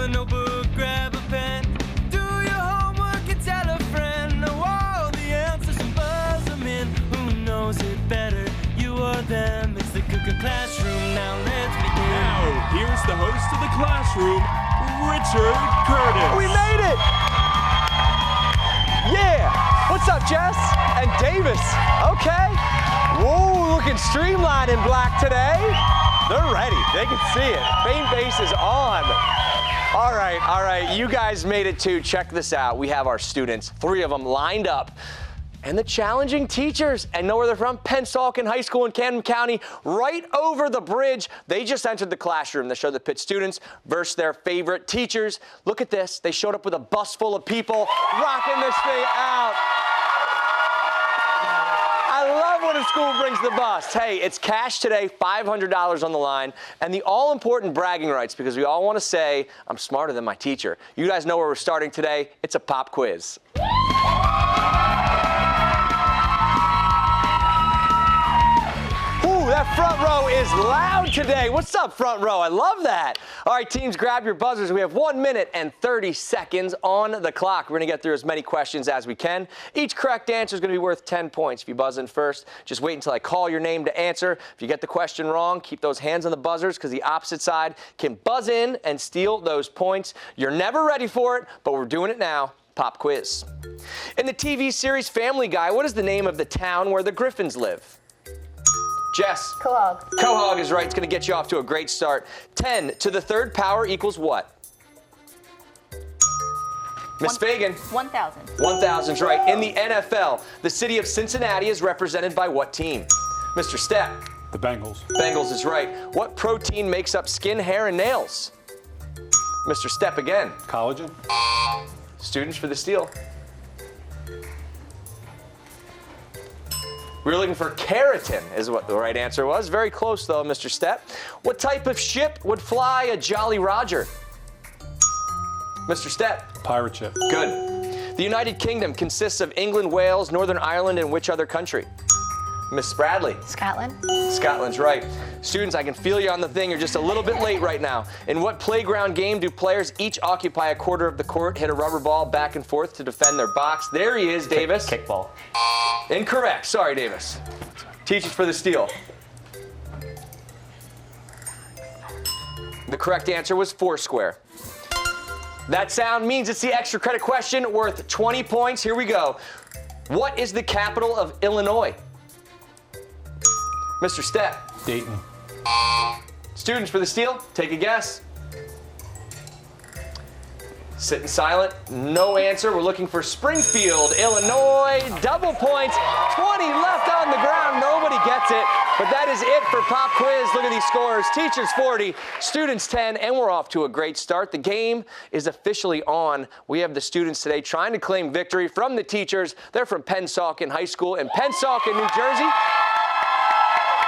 a notebook, grab a pen. Do your homework and tell a friend. Know all the answers and buzz them in. Who knows it better, you or them? It's the ClassH-Room, now let's begin. Now, here's the host of the ClassH-Room, Richard Curtis. We made it! Yeah! What's up, Jess? And Davis. Okay. Whoa, looking streamlined in black today. They're ready. They can see it. Fame Base is on. All right. You guys made it too. Check this out. We have our students, 3 of them lined up. And the challenging teachers, and know where they're from? Pennsauken High School in Camden County, right over the bridge. They just entered the ClassH-Room. They showed the Pitt students versus their favorite teachers. Look at this. They showed up with a bus full of people, rocking this thing out. I love when a school brings the bus. Hey, it's cash today, $500 on the line, and the all-important bragging rights, because we all want to say, I'm smarter than my teacher. You guys know where we're starting today. It's a pop quiz. That front row is loud today. What's up, front row? I love that. All right, teams, grab your buzzers. We have 1 minute and 30 seconds on the clock. We're going to get through as many questions as we can. Each correct answer is going to be worth 10 points. If you buzz in first, just wait until I call your name to answer. If you get the question wrong, keep those hands on the buzzers because the opposite side can buzz in and steal those points. You're never ready for it, but we're doing it now. Pop quiz. In the TV series Family Guy, what is the name of the town where the Griffins live? Jess. Quahog. Quahog is right. It's going to get you off to a great start. 10 to the third power equals what? Miss Fagan. 1,000. 1,000's right. In the NFL, the city of Cincinnati is represented by what team? Mr. Stepp. The Bengals. Bengals is right. What protein makes up skin, hair, and nails? Mr. Stepp again. Collagen. Students for the steal. We were looking for keratin is what the right answer was. Very close, though, Mr. Stepp. What type of ship would fly a Jolly Roger? Mr. Stepp. Pirate ship. Good. The United Kingdom consists of England, Wales, Northern Ireland, and which other country? Miss Bradley. Scotland. Scotland's right. Students, I can feel you on the thing. You're just a little bit late right now. In what playground game do players each occupy a quarter of the court, hit a rubber ball back and forth to defend their box? There he is, Davis. Kickball. Incorrect. Sorry, Davis. Teachers for the steal. The correct answer was Foursquare. That sound means it's the extra credit question worth 20 points. Here we go. What is the capital of Illinois? Mr. Stepp. Dayton. Students for the steal, take a guess. Sitting silent, no answer. We're looking for Springfield, Illinois. Double points, 20 left on the ground. Nobody gets it, but that is it for Pop Quiz. Look at these scores. Teachers 40, students 10, and we're off to a great start. The game is officially on. We have the students today trying to claim victory from the teachers. They're from Pennsauken High School in Pennsauken, New Jersey.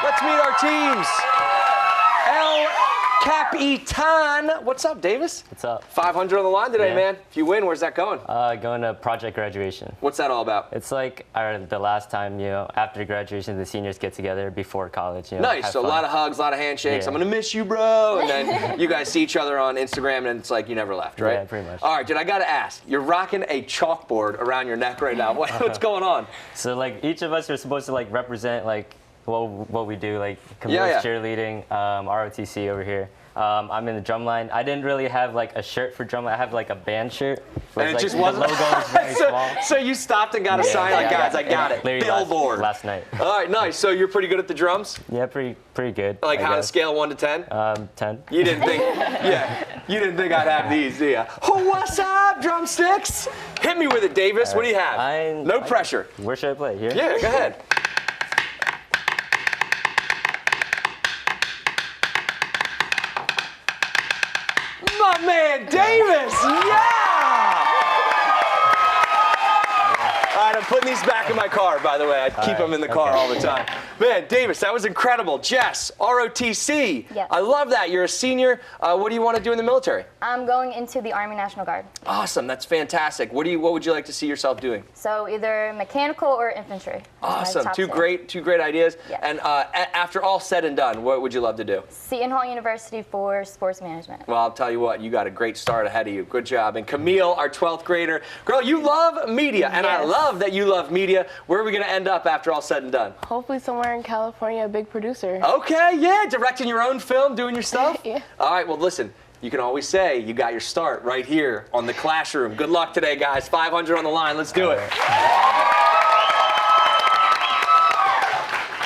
Let's meet our teams. El Capitan. What's up, Davis? What's up? 500 on the line today, Yeah. man. If you win, where's that going? Going to project graduation. What's that all about? It's like the last time, after graduation, the seniors get together before college. Nice. have So fun. a lot of hugs, a lot of handshakes. Yeah. I'm going to miss you, bro. And then you guys see each other on Instagram, and it's like you never left, right? Yeah, pretty much. All right, dude, I got to ask. You're rocking a chalkboard around your neck right now. What's going on? So, each of us are supposed to, represent, what we do, Camilla's cheerleading, ROTC over here. I'm in the drum line. I didn't really have a shirt for drum line. I have a band shirt. And it just the wasn't. logo is very small. So you stopped and got a sign guys, I got it. Billboard. Last night. All right, nice. So you're pretty good at the drums? Yeah, pretty good. Like how to scale 1 to 10? 10. You didn't think, you didn't think I'd have these, do ya? Oh, what's up, drumsticks? Hit me with it, Davis. What do you have? No pressure. Where should I play? Here? Yeah, go ahead. My man, Davis, yeah! All right, I'm putting these back in my car, by the way. I keep them in the car all the time. Man, Davis, that was incredible. Jess, ROTC. Yes. I love that. You're a senior. What do you want to do in the military? I'm going into the Army National Guard. Awesome. That's fantastic. What would you like to see yourself doing? So either mechanical or infantry. Awesome. Two great ideas. Yes. And after all said and done, what would you love to do? Seton Hall University for sports management. Well, I'll tell you what, you got a great start ahead of you. Good job. And Camille, our 12th grader. Girl, you love media, and I love that you love media. Where are we going to end up after all said and done? Hopefully somewhere in California, a big producer. Okay, yeah, directing your own film, doing your stuff? Yeah. All right, well, listen, you can always say you got your start right here on the ClassH-Room. Good luck today, guys. 500 on the line. Let's do it.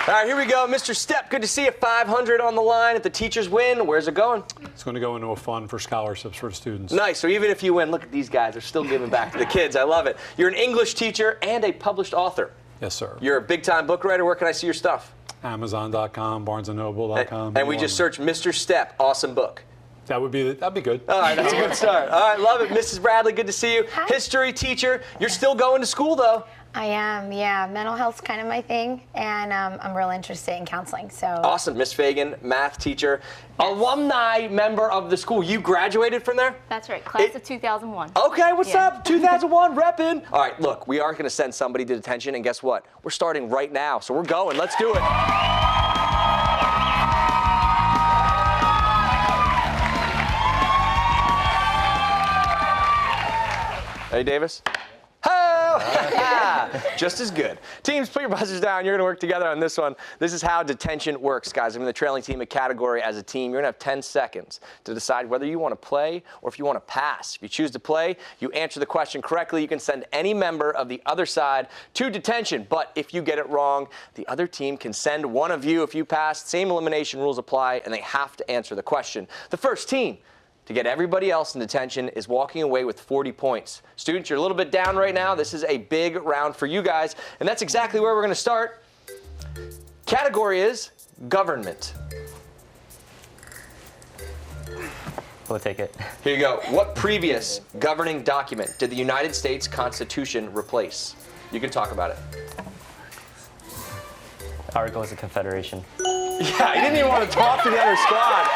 All right, here we go. Mr. Stepp, good to see you. 500 on the line. If the teachers win, where's it going? It's going to go into a fund for scholarships for the students. Nice. So even if you win, look at these guys. They're still giving back to the kids. I love it. You're an English teacher and a published author. Yes, sir. You're a big-time book writer. Where can I see your stuff? Amazon.com, BarnesandNoble.com. And we just search Mr. Stepp. Awesome book. That'd be good. All right, that's a good start. All right, love it. Mrs. Bradley, good to see you. Hi. History teacher. You're still going to school, though. I am, yeah. Mental health's kind of my thing, and I'm real interested in counseling. So Awesome. Miss Fagan, math teacher, alumni member of the school. You graduated from there? That's right, class of 2001. Okay, what's up? 2001, reppin'. All right, look, we are going to send somebody to detention, and guess what? We're starting right now, so we're going. Let's do it. Hey, Davis. Just as good. Teams, put your buzzers down. You're going to work together on this one. This is how detention works, guys. I'm in the trailing team, a category as a team. You're going to have 10 seconds to decide whether you want to play or if you want to pass. If you choose to play, you answer the question correctly. You can send any member of the other side to detention. But if you get it wrong, the other team can send one of you. If you pass, same elimination rules apply, and they have to answer the question. The first team to get everybody else in detention is walking away with 40 points. Students, you're a little bit down right now. This is a big round for you guys, and that's exactly where we're going to start. Category is government. We'll take it. Here you go. What previous governing document did the United States Constitution replace? You can talk about it. Articles of Confederation. Yeah, he didn't even want to talk to the other squad.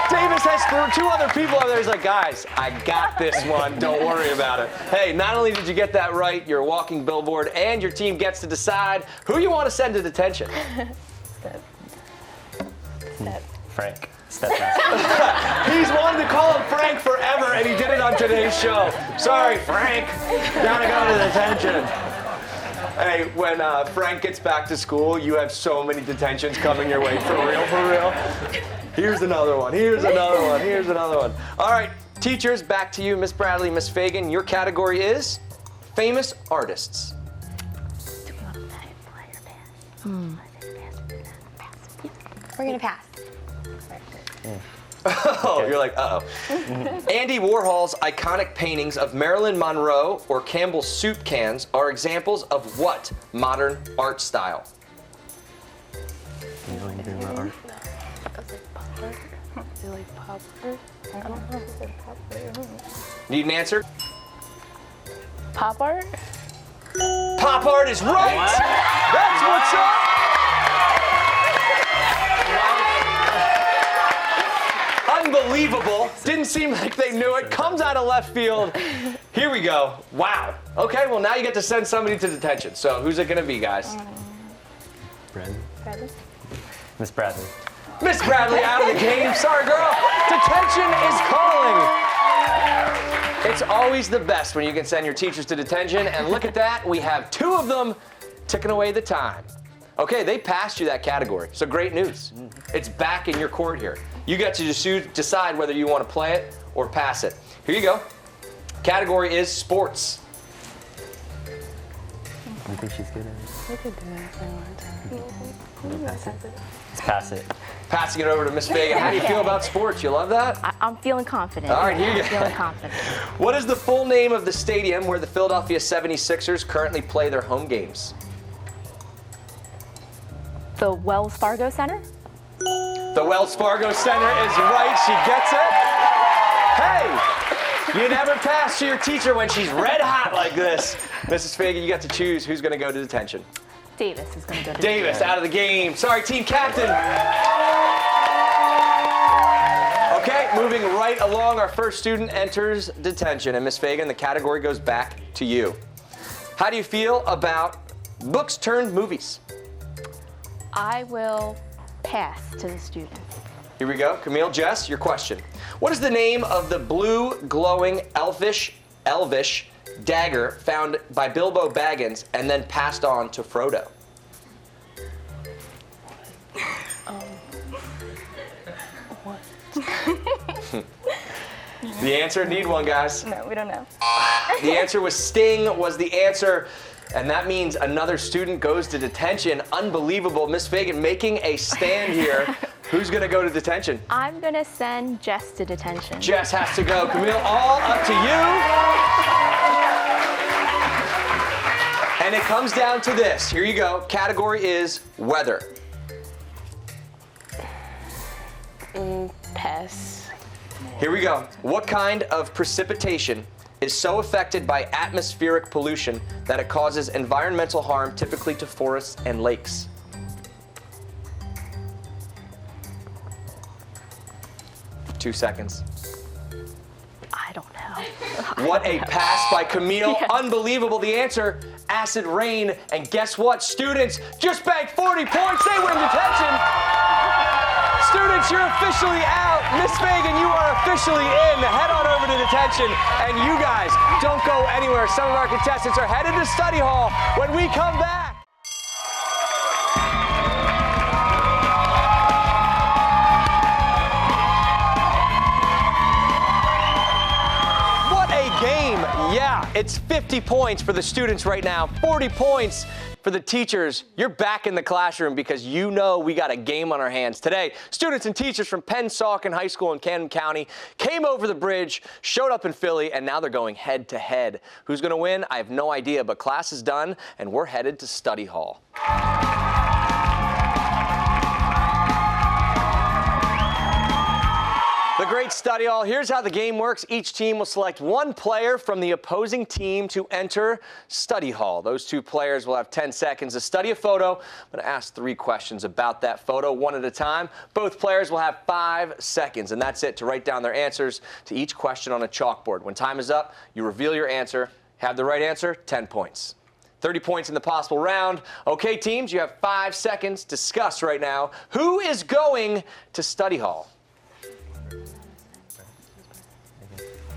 Davis has two other people over there. He's like, guys, I got this one. Don't worry about it. Hey, not only did you get that right, you're a walking billboard, and your team gets to decide who you want to send to detention. Frank. Stepp. He's wanted to call him Frank forever, and he did it on today's show. Sorry, Frank. Gotta go to detention. Hey, when Frank gets back to school, you have so many detentions coming your way. For real, for real. Here's another one. Here's another one. Here's another one. All right, teachers, back to you. Miss Bradley, Miss Fagan. Your category is famous artists. we're gonna pass. Oh, you're like, uh-oh. Andy Warhol's iconic paintings of Marilyn Monroe or Campbell's soup cans are examples of what modern art style? Need an answer? Pop art? Pop art is right! That's what's up! Unbelievable. Didn't seem like they knew it. Comes out of left field. Here we go. Wow. Okay, well, now you get to send somebody to detention. So who's it going to be, guys? Bradley. Miss Bradley. Miss Bradley out of the game. Sorry, girl. Detention is calling. It's always the best when you can send your teachers to detention. And look at that. We have two of them ticking away the time. Okay, they passed you that category. So great news. It's back in your court here. You get to just decide whether you want to play it or pass it. Here you go. Category is sports. You think she's good at it? We could do that for one time. Let's pass it. Passing it over to Miss Fagan. How do you feel about sports? You love that? I'm feeling confident. All right, here you go. I'm feeling confident. What is the full name of the stadium where the Philadelphia 76ers currently play their home games? The Wells Fargo Center? The Wells Fargo Center is right. She gets it. Hey, you never pass to your teacher when she's red hot like this. Mrs. Fagan, you got to choose who's going to go to detention. Davis is going to go to Davis out of the game. Sorry, team captain. Okay, moving right along, our first student enters detention. And Miss Fagan, the category goes back to you. How do you feel about books turned movies? I will pass to the students. Here we go. Camille, Jess, your question. What is the name of the blue, glowing, elvish dagger found by Bilbo Baggins and then passed on to Frodo? What? The answer, need one, guys. No, we don't know. The answer was Sting was the answer. And that means another student goes to detention. Unbelievable. Miss Fagan making a stand here. Who's going to go to detention? I'm going to send Jess to detention. Jess has to go. Camille, all up to you. And it comes down to this. Here you go. Category is weather. Pass. Here we go. What kind of precipitation is so affected by atmospheric pollution that it causes environmental harm, typically to forests and lakes? Two seconds. I don't know. What a pass by Camille. Yeah. Unbelievable. The answer, acid rain. And guess what? Students just banked 40 points. They win detention. Students, you're officially out. Miss Fagan, you are officially in. Head on over to detention. And you guys, don't go anywhere. Some of our contestants are headed to study hall when we come back. What a game. Yeah, it's 50 points for the students right now, 40 points for the teachers. You're back in the classroom because you know we got a game on our hands. Today, students and teachers from Pennsauken High School in Camden County came over the bridge, showed up in Philly, and now they're going head to head. Who's going to win? I have no idea, but class is done, and we're headed to study hall. The great study hall. Here's how the game works. Each team will select one player from the opposing team to enter study hall. Those two players will have 10 seconds to study a photo. I'm going to ask 3 questions about that photo, one at a time. Both players will have 5 seconds, and that's it, to write down their answers to each question on a chalkboard. When time is up, you reveal your answer. Have the right answer, 10 points. 30 points in the possible round. Okay, teams, you have 5 seconds. Discuss right now. Who is going to study hall?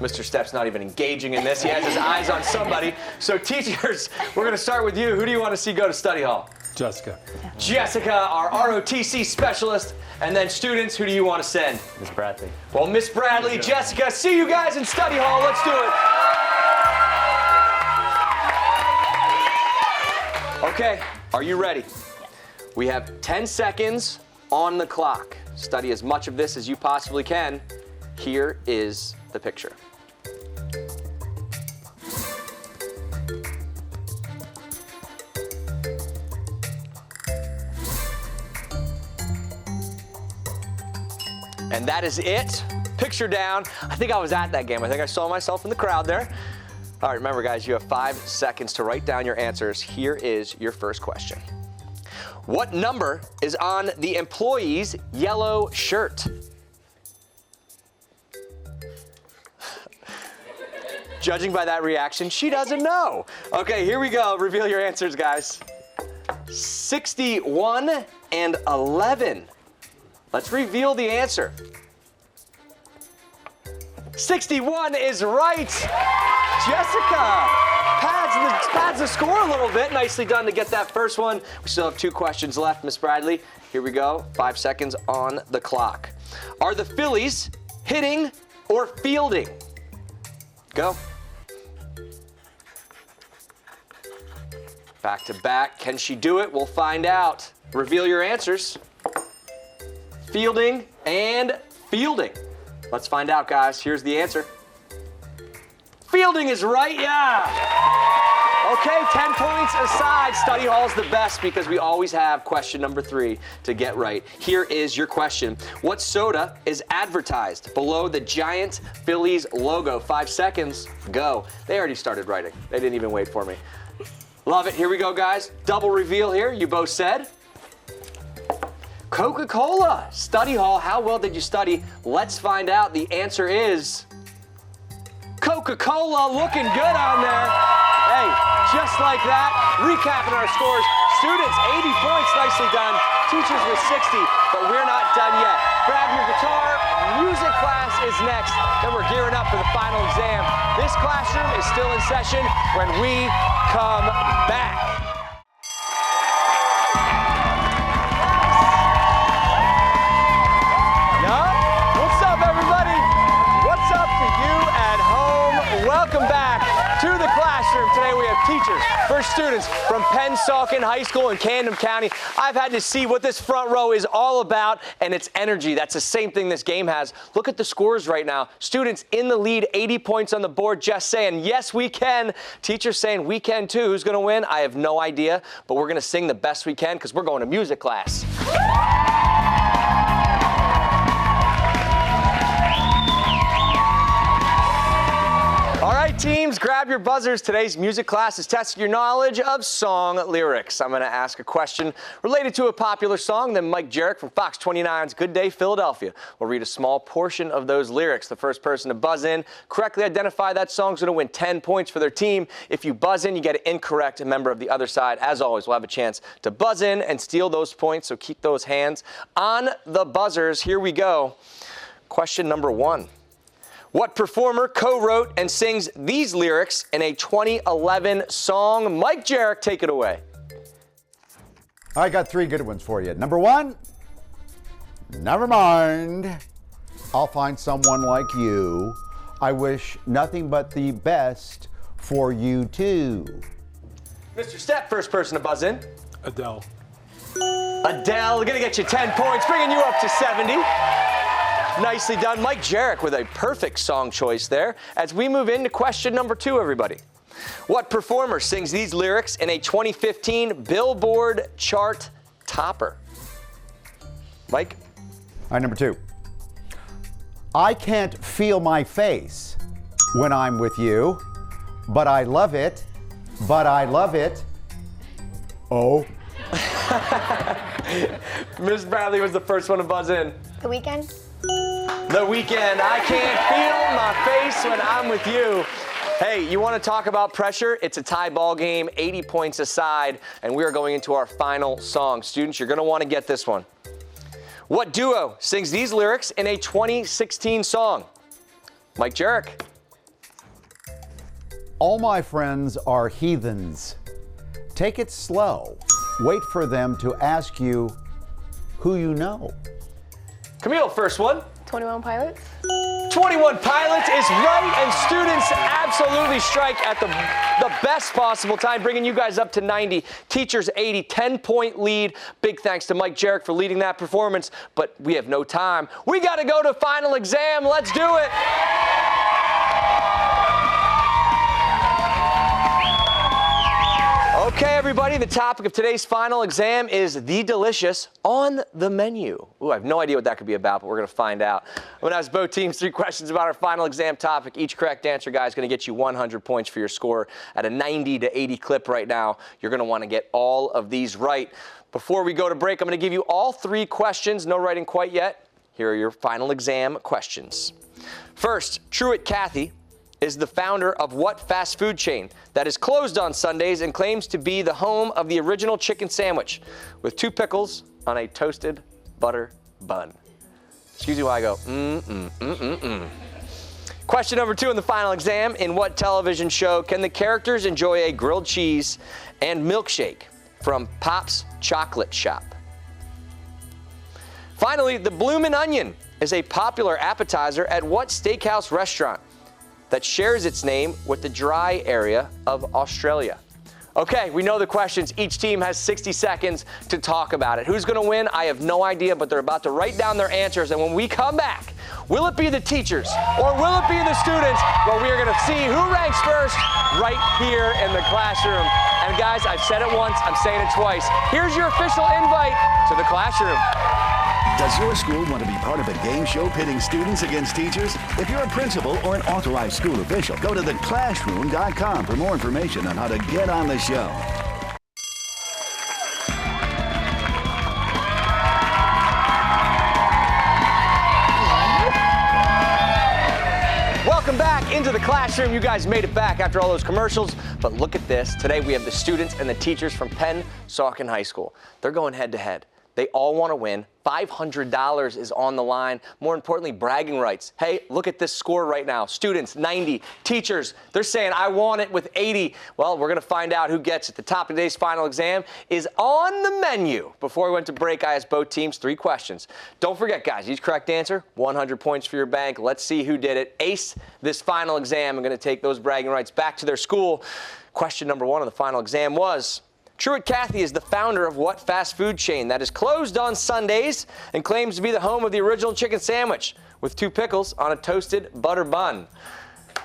Mr. Stepp's not even engaging in this. He has his eyes on somebody. So teachers, we're going to start with you. Who do you want to see go to study hall? Jessica. Jessica, our ROTC specialist. And then students, who do you want to send? Miss Bradley. Well, Miss Bradley, Jessica, see you guys in study hall. Let's do it. Okay, are you ready? We have 10 seconds on the clock. Study as much of this as you possibly can. Here is the picture. And that is it. Picture down. I think I was at that game. I think I saw myself in the crowd there. All right, remember, guys, you have 5 seconds to write down your answers. Here is your first question. What number is on the employee's yellow shirt? Judging by that reaction, she doesn't know. Okay, here we go. Reveal your answers, guys. 61 and 11. Let's reveal the answer. 61 is right. Jessica pads the score a little bit. Nicely done to get that first one. We still have 2 questions left, Miss Bradley. Here we go. 5 seconds on the clock. Are the Phillies hitting or fielding? Go. Back to back. Can she do it? We'll find out. Reveal your answers. Fielding and fielding. Let's find out, guys. Here's the answer. Fielding is right, yeah. Okay, 10 points aside. Study hall's the best because we always have question number 3 to get right. Here is your question. What soda is advertised below the giant Phillies logo? 5 seconds, go. They already started writing. They didn't even wait for me. Love it. Here we go, guys. Double reveal here. You both said Coca-Cola. Study hall. How well did you study? Let's find out. The answer is Coca-Cola. Looking good on there. Hey, just like that. Recapping our scores. Students, 80 points. Nicely done. Teachers with 60, but we're not done yet. Grab your guitar. Music class is next. Then we're gearing up for the final exam. This classroom is still in session when we come back. What's up, everybody? What's up to you at home? Welcome back to the classroom. Today we have teachers, first students from Pennsauken High School in Camden County. I've had to see what this front row is all about, and it's energy. That's the same thing this game has. Look at the scores right now. Students in the lead, 80 points on the board, just saying, yes, we can. Teachers saying we can too. Who's gonna win? I have no idea, but we're gonna sing the best we can because we're going to music class. All right, teams, grab your buzzers. Today's music class is testing your knowledge of song lyrics. I'm going to ask a question related to a popular song. Then Mike Jarek from Fox 29's Good Day Philadelphia will read a small portion of those lyrics. The first person to buzz in, correctly identify that song is going to win 10 points for their team. If you buzz in, you get it incorrect. A member of the other side, as always, will have a chance to buzz in and steal those points. So keep those hands on the buzzers. Here we go. Question number 1. What performer co-wrote and sings these lyrics in a 2011 song? Mike Jarek, take it away. I got 3 good ones for you. Number 1, never mind. I'll find someone like you. I wish nothing but the best for you too. Mr. Stepp, first person to buzz in. Adele. Adele, gonna get you 10 points, bringing you up to 70. Nicely done. Mike Jarek with a perfect song choice there. As we move into question number 2, everybody. What performer sings these lyrics in a 2015 Billboard chart topper? Mike? All right, number 2. I can't feel my face when I'm with you, but I love it, but I love it. Oh. Ms. Bradley was the first one to buzz in. The Weeknd? The Weeknd. I can't feel my face when I'm with you. Hey, you want to talk about pressure? It's a tie ball game, 80 points aside, and we are going into our final song. Students, you're going to want to get this one. What duo sings these lyrics in a 2016 song? Mike Jarek. All my friends are heathens. Take it slow. Wait for them to ask you who you know. Camille, first one. 21 Pilots. 21 Pilots is right, and students absolutely strike at the best possible time, bringing you guys up to 90. Teachers 80, 10-point lead. Big thanks to Mike Jarek for leading that performance, but we have no time. We got to go to final exam. Let's do it. Okay, everybody, the topic of today's final exam is the delicious on the menu. Ooh, I have no idea what that could be about, but we're going to find out. I'm going to ask both teams 3 questions about our final exam topic. Each correct answer, guys, is going to get you 100 points for your score at a 90 to 80 clip right now. You're going to want to get all of these right. Before we go to break, I'm going to give you all 3 questions. No writing quite yet. Here are your final exam questions. First, Truett Cathy is the founder of what fast food chain that is closed on Sundays and claims to be the home of the original chicken sandwich with 2 pickles on a toasted butter bun? Excuse me while I go, Question number 2 in the final exam. In what television show can the characters enjoy a grilled cheese and milkshake from Pop's Chocolate Shop? Finally, the Bloomin' Onion is a popular appetizer at what steakhouse restaurant that shares its name with the dry area of Australia? Okay, we know the questions. Each team has 60 seconds to talk about it. Who's going to win? I have no idea, but they're about to write down their answers. And when we come back, will it be the teachers or will it be the students? Well, we are going to see who ranks first right here in the classroom. And guys, I've said it once, I'm saying it twice. Here's your official invite to the classroom. Does your school want to be part of a game show pitting students against teachers? If you're a principal or an authorized school official, go to ClassH-Room.com for more information on how to get on the show. Welcome back into the classroom. You guys made it back after all those commercials, but look at this. Today we have the students and the teachers from Pennsauken High School. They're going head to head. They all want to win. $500 is on the line. More importantly, bragging rights. Hey, look at this score right now. Students, 90. Teachers, they're saying, I want it with 80. Well, we're going to find out who gets it. The top of today's final exam is on the menu. Before we went to break, I asked both teams 3 questions. Don't forget, guys, each correct answer, 100 points for your bank. Let's see who did it. Ace this final exam and going to take those bragging rights back to their school. Question number 1 on the final exam was, Truett Cathy is the founder of what fast food chain that is closed on Sundays and claims to be the home of the original chicken sandwich with 2 pickles on a toasted butter bun?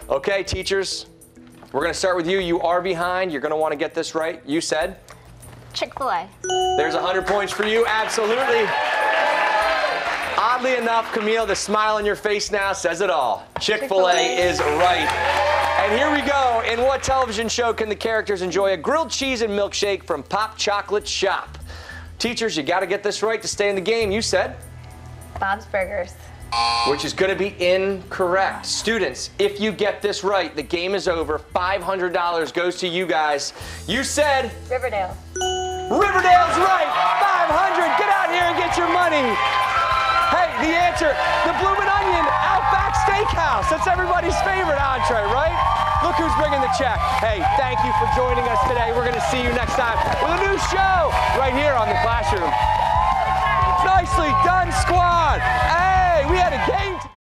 Okay, teachers, we're going to start with you. You are behind. You're going to want to get this right. You said? Chick-fil-A. There's 100 points for you. Absolutely. Oddly enough, Camille, the smile on your face now says it all. Chick-fil-A is right. And here we go. In what television show can the characters enjoy a grilled cheese and milkshake from Pop Chocolate Shop? Teachers, you got to get this right to stay in the game. You said? Bob's Burgers. Which is going to be incorrect. Students, if you get this right, the game is over. $500 goes to you guys. You said? Riverdale. Riverdale's right. 500. Get out here and get your money. Hey, the answer, the Bloomin' Onion Outback Steakhouse. That's everybody's favorite entree, right? Look who's bringing the check. Hey, thank you for joining us today. We're going to see you next time with a new show right here on the Classroom. Nicely done, squad.